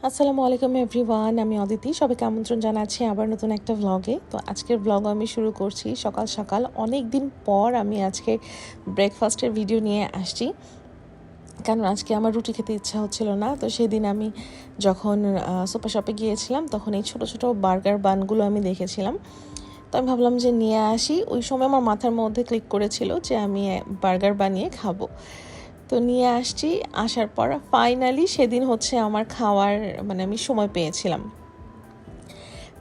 আসসালামু আলাইকুম এভরিওয়ান, আমি অদিতি। সবাইকে আমন্ত্রণ জানাচ্ছি আবার নতুন একটা ভ্লগে। তো আজকের ভ্লগ আমি শুরু করছি সকাল সকাল। অনেক দিন পর আমি আজকে ব্রেকফাস্টের ভিডিও নিয়ে আসছি, কারণ আজকে আমার রুটি খেতে ইচ্ছা হচ্ছিল না। তো সেদিন আমি যখন সুপার শপে গিয়েছিলাম তখন এই ছোটো ছোটো বার্গার বানগুলো আমি দেখেছিলাম। তো আমি ভাবলাম যে নিয়ে আসি। ওই সময় আমার মাথার মধ্যে ক্লিক করেছিল যে আমি বার্গার বানিয়ে খাবো। তো নিয়ে আসছি। আসার পর ফাইনালি সেদিন হচ্ছে আমার খাওয়ার আমি সময় পেয়েছিলাম।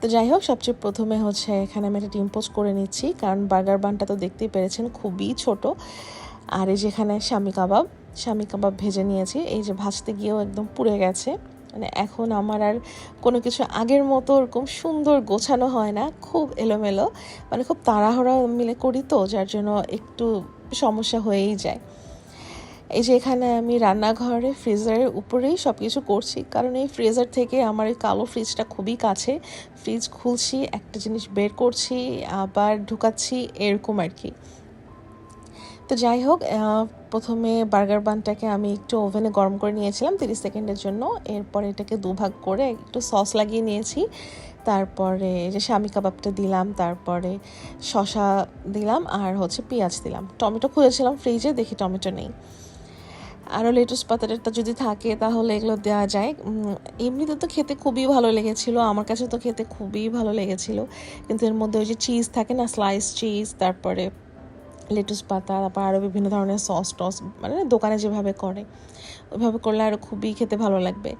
তো যাই হোক, সবচেয়ে প্রথমে হচ্ছে এখানে আমি একটা ডিম পোচ করে নিচ্ছি, কারণ বার্গার বানটা তো দেখতেই পেরেছেন খুবই ছোট। আর এই যেখানে স্বামী কাবাব ভেজে নিয়েছি। এই যে ভাজতে গিয়েও একদম পুড়ে গেছে। এখন আমার আর কোনো কিছু আগের মতো ওরকম সুন্দর গোছানো হয় না, খুব এলোমেলো, খুব তাড়াহুড়া মিলে করি, তো যার জন্য একটু সমস্যা হয়েই যায়। এই যে এখানে আমি রান্নাঘরে ফ্রিজারের উপরেই সব কিছু করছি, কারণ এই ফ্রিজার থেকে আমার এই কালো ফ্রিজটা খুবই কাছে। ফ্রিজ খুলছি, একটা জিনিস বের করছি, আবার ঢুকাচ্ছি, এরকম আর কি। তো যাই হোক, প্রথমে বার্গার বানটাকে আমি একটু ওভেনে গরম করে নিয়েছিলাম 30 সেকেন্ডের জন্য। এরপর এটাকে দুভাগ করে একটু সস লাগিয়ে নিয়েছি। তারপরে যে স্বামী কাবাবটা দিলাম, তারপরে শসা দিলাম, আর হচ্ছে পেঁয়াজ দিলাম। টমেটো খুঁজেছিলাম ফ্রিজে, দেখি টমেটো নেই। আরও লেটুস পাতাটা যদি থাকে তাহলে এগুলো দেওয়া যায়। এমনিতে তো খেতে খুবই ভালো লেগেছিলো, আমার কাছে তো খেতে খুবই ভালো লেগেছিলো। কিন্তু এর মধ্যে ওই যে চিজ থাকে না, স্লাইস চিজ, তারপরে লেটুস পাতা, তারপর আরও বিভিন্ন ধরনের সস টস, দোকানে যেভাবে করে ওইভাবে করলে আরও খুবই খেতে ভালো লাগবে।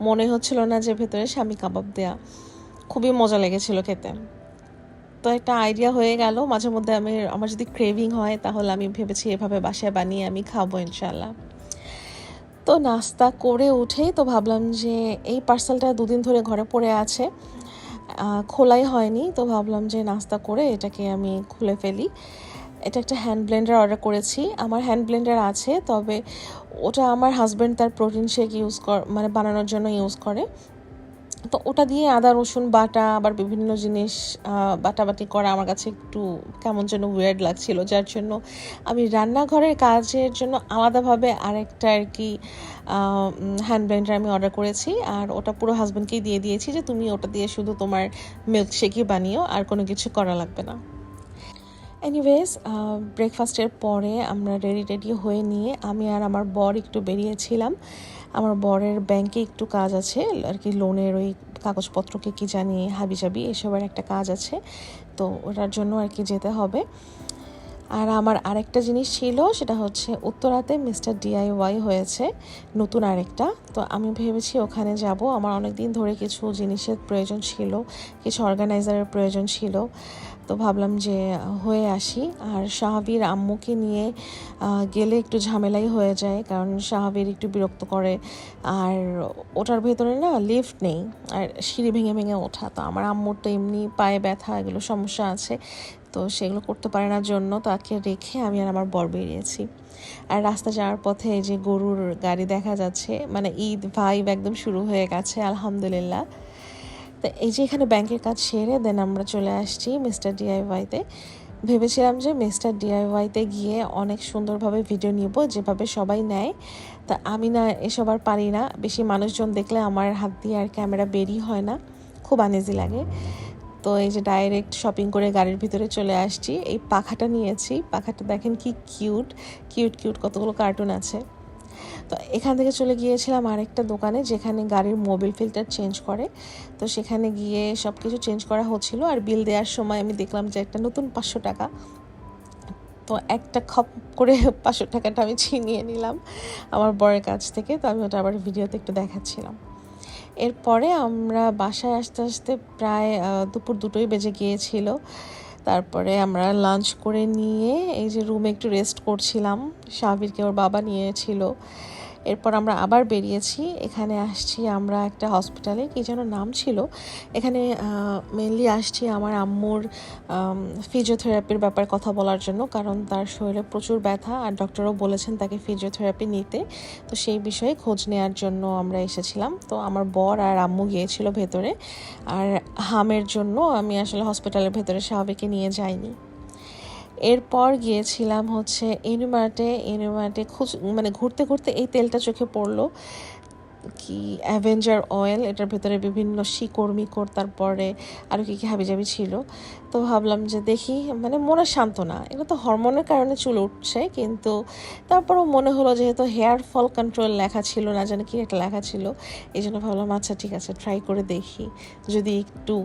মনে হচ্ছিল না যে ভেতরে স্বামী কাবাব দেয়া। খুবই মজা লেগেছিলো খেতে। তো একটা আইডিয়া হয়ে গেল, মাঝে মধ্যে আমার যদি ক্রেভিং হয় তাহলে আমি ভেবেছি এভাবে বাসায় বানিয়ে আমি খাবো ইনশাল্লাহ। তো নাস্তা করে উঠেই তো ভাবলাম যে এই পার্সেলটা 2 দিন ধরে ঘরে পড়ে আছে, খোলাই হয়নি। তো ভাবলাম যে নাস্তা করে এটাকে আমি খুলে ফেলি। এটা একটা হ্যান্ড ব্লেন্ডার অর্ডার করেছি। আমার হ্যান্ড ব্লেন্ডার আছে, তবে ওটা আমার হাজব্যান্ড তার প্রোটিন শেক বানানোর জন্য ইউজ করে। তো ওটা দিয়ে আদা রসুন বাটা, আবার বিভিন্ন জিনিস বাটাবাটি করা আমার কাছে একটু কেমন যেন ওয়ার্ড লাগছিল, যার জন্য আমি রান্নাঘরের কাজের জন্য আলাদাভাবে আরেকটা আর কি হ্যান্ড ব্লেন্ডার আমি অর্ডার করেছি। আর ওটা পুরো হাজব্যান্ডকেই দিয়ে দিয়েছি যে তুমি ওটা দিয়ে শুধু তোমার মিল্ক শেকই বানিও, আর কোনো কিছু করা লাগবে না। এনিওয়েজ, ব্রেকফাস্টের পরে আমরা রেডি হয়ে নিয়ে আমি আর আমার বর একটু বেরিয়েছিলাম। আমার বরের ব্যাংকে একটু কাজ আছে আর কি, লোনের ওই কাগজপত্রকে কি জানি হাবিজাবি এসবের একটা কাজ আছে, তো ওটার জন্য আর কি যেতে হবে। আর আমার আরেকটা জিনিস ছিল, সেটা হচ্ছে উত্তরাতে মিস্টার DIY হয়েছে নতুন আরেকটা। তো আমি ভেবেছি ওখানে যাব। আমার অনেক দিন ধরে কিছু জিনিসের প্রয়োজন ছিল, কিছু অর্গানাইজারের প্রয়োজন ছিল। তো ভাবলাম যে হয়ে আসি। আর শাহাবির আম্মুকে নিয়ে গেলে একটু ঝামেলাই হয়ে যায়, কারণ শাহাবির একটু বিরক্ত করে। আর ওটার ভেতরে না লিফট নেই, আর সিঁড়ি ভেঙে ভেঙে ওঠা। তো আমার আম্মুর তো এমনি পায়ে ব্যথা, এগুলো সমস্যা আছে, তো সেগুলো করতে পারে না জন্য তাকে রেখে আমি আর আমার বর বেরিয়েছি। আর রাস্তা যাওয়ার পথে এই যে গরুর গাড়ি দেখা যাচ্ছে, ঈদ ভাইব একদম শুরু হয়ে গেছে আলহামদুলিল্লাহ। তো এই যে এখানে ব্যাংকের কাজ সেরে দেন আমরা চলে আসছি মিস্টার DIYতে। ভেবেছিলাম যে মিস্টার DIYতে গিয়ে অনেক সুন্দরভাবে ভিডিও নিব, যেভাবে সবাই নেয়। তা আমি না এসব আর পারি না, বেশি মানুষজন দেখলে আমার হাত দিয়ে আর ক্যামেরা বেরই হয় না, খুব আনইজি লাগে। তো এই যে ডাইরেক্ট শপিং করে গাড়ির ভিতরে চলে আসছি। এই পাখাটা নিয়েছি, পাখাটা দেখেন কি কিউট কিউট কিউট, কতগুলো কার্টুন আছে। তো এখান থেকে চলে গিয়েছিলাম আরেকটা দোকানে যেখানে গাড়ির মোবিল ফিল্টার চেঞ্জ করে। তো সেখানে গিয়ে সব কিছু চেঞ্জ করা হচ্ছিল, আর বিল দেওয়ার সময় আমি দেখলাম যে একটা নতুন 500 টাকা। তো একটা খপ করে 500 টাকাটা আমি ছিনিয়ে নিলাম আমার বরের কাছ থেকে। তো আমি ওটা আবার ভিডিওতে একটু দেখাচ্ছিলাম। এরপরে আমরা বাসায় আসতে আসতে প্রায় দুপুর 2টোই বেজে গিয়েছিল। তারপরে আমরা লাঞ্চ করে নিয়ে এই যে রুমে একটু রেস্ট করছিলাম, শাবিরকে ওর বাবা নিয়েছিল। এরপর আমরা আবার বেরিয়েছি। এখানে আসছি আমরা একটা হসপিটালে, কি যেন নাম ছিল। এখানে মেনলি আসছি আমার আম্মুর ফিজিওথেরাপির ব্যাপারে কথা বলার জন্য, কারণ তার শরীরে প্রচুর ব্যথা, আর ডক্টরও বলেছেন তাকে ফিজিওথেরাপি নিতে। তো সেই বিষয়ে খোঁজ নেওয়ার জন্য আমরা এসেছিলাম। তো আমার বর আর আম্মু গিয়েছিল ভেতরে, আর হামের জন্য আমি আসলে হসপিটালের ভেতরে স্বাভাবিককে নিয়ে যাইনি। এরপর গিয়েছিলাম হচ্ছে এনিমার্টে ঘুরতে ঘুরতে এই তেলটা চোখে পড়লো। কি অ্যাভেঞ্জার অয়েল, এটার ভেতরে বিভিন্ন শিকড় মিকড় তারপরে আরও কী কী হাবিজাবি ছিল। তো ভাবলাম যে দেখি, মানে মনে শান্ত না, এটা তো হরমোনের কারণে চুল উঠছে, কিন্তু তারপরেও মনে হলো যেহেতু হেয়ার ফল কন্ট্রোল লেখা ছিল, না জানি কি একটা লেখা ছিল, এই জন্য ভাবলাম আচ্ছা ঠিক আছে ট্রাই করে দেখি যদি একটু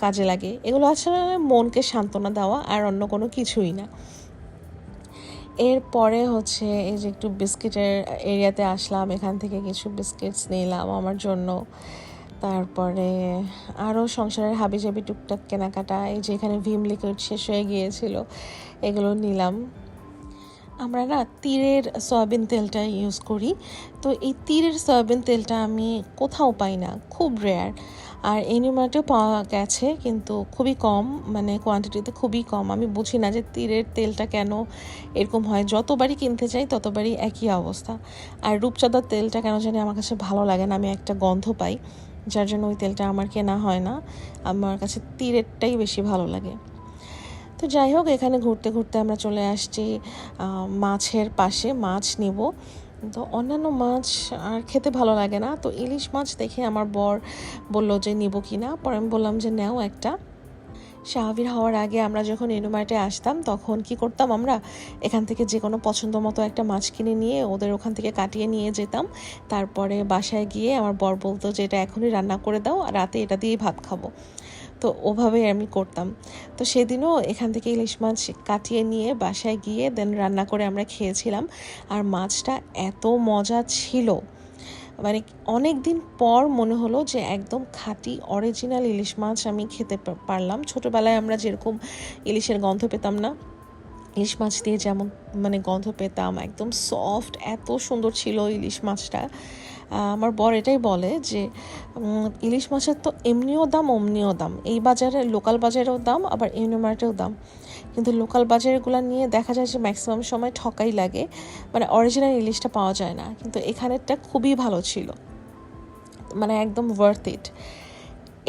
কাজে লাগে। এগুলো আসলে মনকে সান্ত্বনা দেওয়া আর অন্য কোনো কিছুই না। এরপরে হচ্ছে এই যে একটু বিস্কিটের এরিয়াতে আসলাম, এখান থেকে কিছু বিস্কিটস নিলাম আমার জন্য। তারপরে আরও সংসারের হাবিজাবি টুকটাক কেনাকাটা, এই যে এখানে ভিম লিকুইড শেষ হয়ে গিয়েছিল, এগুলো নিলাম। আমরা না তীরের সয়াবিন তেলটা ইউজ করি, তো এই তীরের সয়াবিন তেলটা আমি কোথাও পাই না, খুব রেয়ার। আর এনিমার্টেও পাওয়া গেছে কিন্তু খুবই কম, মানে কোয়ান্টিটিতে খুবই কম। আমি বুঝি না যে তীরের তেলটা কেন এরকম হয়, যতবারই কিনতে চাই ততবারই একই অবস্থা। আর রূপচাঁদার তেলটা কেন জানি আমার কাছে ভালো লাগে না, আমি একটা গন্ধ পাই, যার জন্য ওই তেলটা আমার কেনা হয় না। আমার কাছে তীরেরটাই বেশি ভালো লাগে। তো যাই হোক, এখানে ঘুরতে ঘুরতে আমরা চলে আসছি মাছের পাশে, মাছ নিব। তো অন্যান্য মাছ আর খেতে ভালো লাগে না, তো ইলিশ মাছ দেখে আমার বর বলল যে নিব কি না, পরে আমি বললাম যে নেও একটা। শাহবির হওয়ার আগে আমরা যখন ইউনিমার্টে আসতাম তখন কি করতাম, আমরা এখান থেকে যে কোনো পছন্দ মতো একটা মাছ কিনে নিয়ে ওদের ওখান থেকে কাটিয়ে নিয়ে যেতাম। তারপরে বাসায় গিয়ে আমার বর বলতো যে এটা এখনই রান্না করে দাও, রাতে এটা দিয়েই ভাত খাবো। তো ওভাবেই আমি করতাম। তো সেদিনও এখান থেকে ইলিশ মাছ কাটিয়ে নিয়ে বাসায় গিয়ে দেন রান্না করে আমরা খেয়েছিলাম। আর মাছটা এত মজা ছিল, মানে অনেক দিন পর মনে হলো যে একদম খাঁটি অরিজিনাল ইলিশ মাছ আমি খেতে পারলাম। ছোটোবেলায় আমরা যেরকম ইলিশের গন্ধ পেতাম না, ইলিশ মাছ দিয়ে যেমন মানে গন্ধ পেতাম, একদম সফট, এত সুন্দর ছিল ইলিশ মাছটা। আমার বর এটাই বলে যে ইলিশ মাছের তো এমনিও দাম অমনিও দাম, এই বাজারে লোকাল বাজারেও দাম আবার ইউনিমার্টেও দাম, কিন্তু লোকাল বাজারগুলো নিয়ে দেখা যায় যে ম্যাক্সিমাম সময় ঠকাই লাগে, মানে অরিজিনাল ইলিশটা পাওয়া যায় না। কিন্তু এখানেরটা খুবই ভালো ছিল, মানে একদম ওয়ার্থ ইট।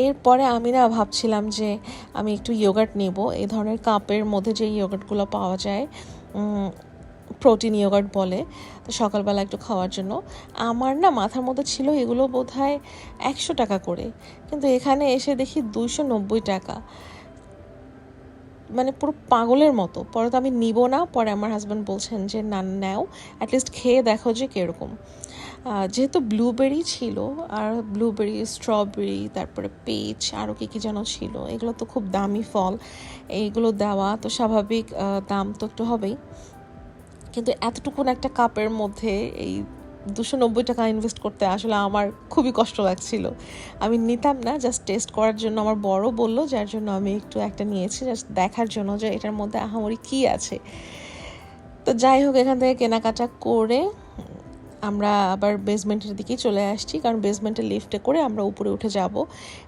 এরপরে আমি না ভাবছিলাম যে আমি একটু ইয়োগার্ট নেব, এই ধরনের কাপের মধ্যে যে ইয়োগার্টগুলো পাওয়া যায়, প্রোটিন ইয়োগার্ট বলে, তো সকালবেলা একটু খাওয়ার জন্য। আমার না মাথার মধ্যে ছিল এগুলো বোধহয় 100 টাকা করে, কিন্তু এখানে এসে দেখি 290 টাকা, মানে পুরো পাগলের মতো। পরে তো আমি নিব না, পরে আমার হাজব্যান্ড বলছেন যে না নাও, অ্যাটলিস্ট খেয়ে দেখো যে কীরকম। যেহেতু ব্লুবেরি ছিল, আর ব্লুবেরি, স্ট্রবেরি, তারপরে পেচ, আরও কী কী যেন ছিল, এগুলো তো খুব দামি ফল, এইগুলো দেওয়া তো স্বাভাবিক, দাম তো একটু হবেই। কিন্তু এতটুকুন একটা কাপের মধ্যে এই 290 টাকা ইনভেস্ট করতে আসলে আমার খুবই কষ্ট লাগছিল। আমি নিতাম না, জাস্ট টেস্ট করার জন্য আমার বড় বলল, যার জন্য আমি একটু একটা নিয়েছি, জাস্ট দেখার জন্য যে এটার মধ্যে আহামরি কী আছে। তো যাই হোক, এখান থেকে কেনাকাটা করে আমরা আবার বেসমেন্টের দিকেই চলে আসছি, কারণ বেসমেন্টের লিফটে করে আমরা উপরে উঠে যাব,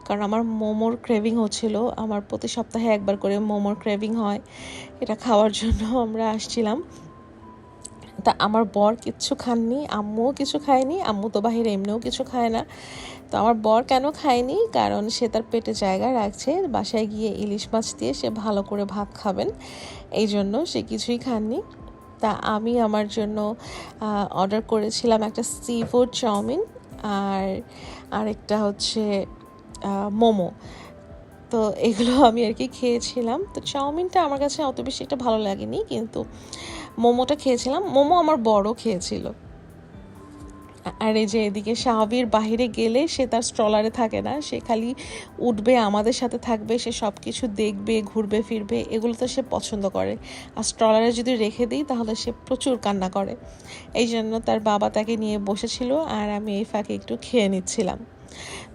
কারণ আমার মোমোর ক্রেভিং হচ্ছিল। আমার প্রতি সপ্তাহে একবার করে মোমোর ক্রেভিং হয়, এটা খাওয়ার জন্য আমরা আসছিলাম। তা আমার বর কিচ্ছু খাননি, আম্মুও কিছু খায়নি, আম্মু তো বাহিরে এমনিও কিছু খায় না। তো আমার বর কেন খায়নি, কারণ সে তার পেটে জায়গা রাখছে, বাসায় গিয়ে ইলিশ মাছ দিয়ে সে ভালো করে ভাত খাবেন, এই জন্য সে কিছুই খাননি। তা আমি আমার জন্য অর্ডার করেছিলাম একটা সি ফুড চাউমিন আর আরেকটা হচ্ছে মোমো। তো এগুলো আমি আর কি খেয়েছিলাম। তো চাউমিনটা আমার কাছে অত বেশি একটা ভালো লাগেনি, কিন্তু মোমোটা খেয়েছিলাম। মোমো আমার বড় খেয়েছিল। আর এই যে এদিকে শাহবির বাহিরে গেলে সে তার স্ট্রলারে থাকে না, সে খালি উঠবে, আমাদের সাথে থাকবে, সে সব কিছু দেখবে, ঘুরবে ফিরবে, এগুলো তো সে পছন্দ করে। আর স্ট্রলারে যদি রেখে দিই তাহলে সে প্রচুর কান্না করে, এই জন্য তার বাবা তাকে নিয়ে বসেছিল আর আমি এই ফাঁকে একটু খেয়ে নিচ্ছিলাম।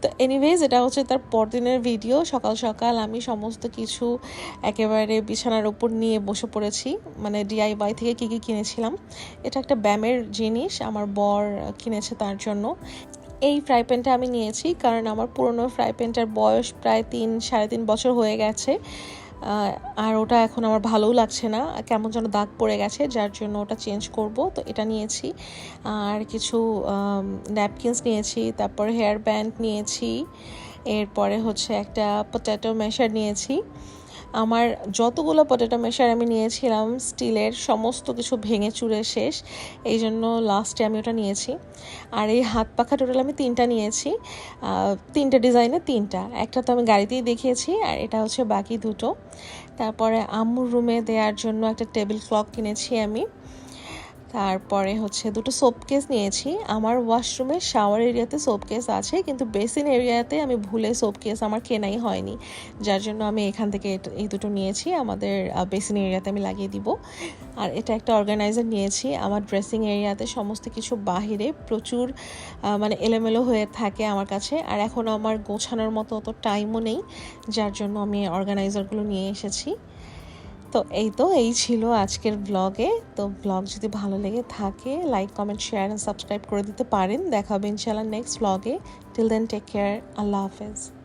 তো এনিওয়েজ, এটা হচ্ছে তার পরদিনের ভিডিও। সকাল সকাল আমি সমস্ত কিছু একেবারে বিছানার উপর নিয়ে বসে পড়েছি, মানে DIY থেকে কী কী কিনেছিলাম। এটা একটা ব্যায়ামের জিনিস, আমার বর কিনেছে তার জন্য। এই ফ্রাই প্যানটা আমি নিয়েছি কারণ আমার পুরনো ফ্রাই প্যানটার বয়স প্রায় 3-3.5 বছর হয়ে গেছে, আর ওটা এখন আমার ভালোও লাগছে না, কেমন যেন দাগ পড়ে গেছে, যার জন্য ওটা চেঞ্জ করব। তো এটা নিয়েছি, আর কিছু ন্যাপকিনস নিয়েছি, তারপর হেয়ার ব্যান্ড নিয়েছি, এরপরে হচ্ছে একটা পটেটো ম্যাশার নিয়েছি। আমার যতগুলো পটেটো ম্যাশার আমি নিয়েছিলাম স্টিলের, সমস্ত কিছু ভেঙে চুরে শেষ, এই জন্য লাস্টে আমি ওটা নিয়েছি। আর এই হাত পাখা টোটাল আমি 3টা নিয়েছি, 3টে ডিজাইনের 3টা, একটা তো আমি গাড়িতেই দেখিয়েছি আর এটা হচ্ছে বাকি দুটো। তারপরে আম্মুর রুমে দেওয়ার জন্য একটা টেবিল ক্লক কিনেছি আমি। তারপরে হচ্ছে দুটো সোপ কেস নিয়েছি। আমার ওয়াশরুমে শাওয়ার এরিয়াতে সোপ কেস আছে, কিন্তু বেসিন এরিয়াতে আমি ভুলে সোপ কেস আমার কেনাই হয়নি, যার জন্য আমি এখান থেকে এই দুটো নিয়েছি, আমাদের বেসিন এরিয়াতে আমি লাগিয়ে দিব। আর এটা একটা অর্গানাইজার নিয়েছি, আমার ড্রেসিং এরিয়াতে সমস্ত কিছু বাহিরে প্রচুর মানে এলোমেলো হয়ে থাকে আমার কাছে, আর এখনও আমার গোছানোর মতো অত টাইমও নেই, যার জন্য আমি অর্গানাইজারগুলো নিয়ে এসেছি। তো এই ছিল আজকের ব্লগে। তো ব্লগ যদি ভালো লেগে থাকে like, comment, share and subscribe করে দিতে পারেন। দেখা হবে ইনশাআল্লাহ নেক্সট ব্লগে। টিল দেন টেক কেয়ার, আল্লাহ হাফেজ।